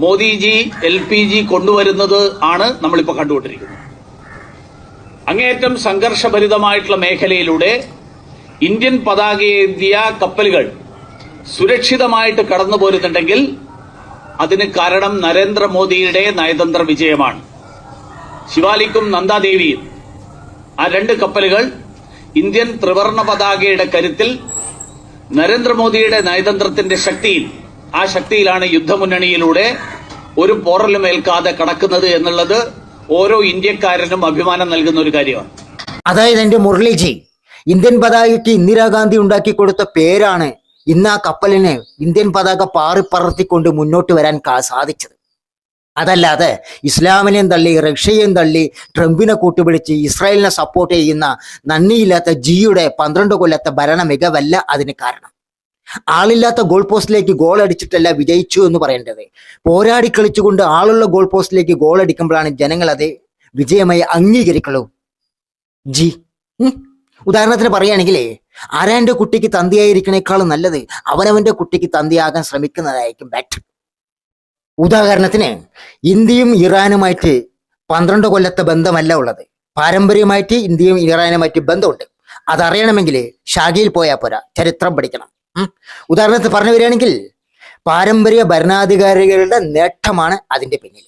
Modiji LPG കൊണ്ടുവരുന്നത് ആണ് നമ്മളിപ്പോൾ കണ്ടുകൊണ്ടിരിക്കുന്നത്. അങ്ങേയറ്റം സംഘർഷഭരിതമായിട്ടുള്ള മേഖലയിലൂടെ ഇന്ത്യൻ പതാകയേന്തിയ കപ്പലുകൾ സുരക്ഷിതമായിട്ട് കടന്നു പോരുന്നുണ്ടെങ്കിൽ അതിന് കാരണം നരേന്ദ്രമോദിയുടെ നയതന്ത്ര വിജയമാണ്. ശിവാലിക്കും നന്ദാദേവിയും ആ രണ്ട് കപ്പലുകൾ ഇന്ത്യൻ ത്രിവർണ പതാകയുടെ കരുത്തിൽ നരേന്ദ്രമോദിയുടെ നയതന്ത്രത്തിന്റെ ശക്തിയിൽ, ആ ശക്തിയിലാണ് യുദ്ധമുന്നണിയിലൂടെ ഒരു പോറലും ഏൽക്കാതെ കടക്കുന്നത് എന്നുള്ളത് ഓരോ ഇന്ത്യക്കാരനും അഭിമാനം നൽകുന്ന ഒരു കാര്യമാണ്. അതായത് എന്റെ മുരളിജി, ഇന്ത്യൻ പതാകയ്ക്ക് ഇന്ദിരാഗാന്ധി ഉണ്ടാക്കി കൊടുത്ത പേരാണ് ഇന്ന് ആ കപ്പലിന് ഇന്ത്യൻ പതാക പാറിപ്പറത്തിക്കൊണ്ട് മുന്നോട്ട് വരാൻ സാധിച്ചത്. അതല്ലാതെ ഇസ്ലാമിനെയും തള്ളി റഷ്യയും തള്ളി ട്രംപിനെ കൂട്ടുപിടിച്ച് ഇസ്രായേലിനെ സപ്പോർട്ട് ചെയ്യുന്ന നന്ദിയില്ലാത്ത ജിയുടെ 12 കൊല്ലത്തെ ഭരണ മികവല്ല അതിന് കാരണം. ആളില്ലാത്ത ഗോൾ പോസ്റ്റിലേക്ക് ഗോൾ അടിച്ചിട്ടല്ല വിജയിച്ചു എന്ന് പറയേണ്ടത്. പോരാടി കളിച്ചുകൊണ്ട് ആളുള്ള ഗോൾ പോസ്റ്റിലേക്ക് ഗോൾ അടിക്കുമ്പോഴാണ് ജനങ്ങൾ അത് വിജയമായി അംഗീകരിക്കുള്ളൂ. ജി ഉദാഹരണത്തിന് പറയുകയാണെങ്കിൽ ആരാന്റെ കുട്ടിക്ക് തന്തിയായിരിക്കണേക്കാളും നല്ലത് അവനവന്റെ കുട്ടിക്ക് തന്തിയാകാൻ ശ്രമിക്കുന്നതായിരിക്കും ബെറ്റർ. ഉദാഹരണത്തിന് ഇന്ത്യയും ഇറാനുമായിട്ട് 12 കൊല്ലത്തെ ബന്ധമല്ല ഉള്ളത്. പാരമ്പര്യമായിട്ട് ഇന്ത്യയും ഇറാനുമായിട്ട് ബന്ധമുണ്ട്. അതറിയണമെങ്കിൽ ഷാഗിയിൽ പോയാൽ പോരാ, ചരിത്രം പഠിക്കണം. ഉദാഹരണത്തിന് പറഞ്ഞു വരികയാണെങ്കിൽ പാരമ്പര്യ ഭരണാധികാരികളുടെ നേട്ടമാണ് അതിന്റെ പിന്നിൽ.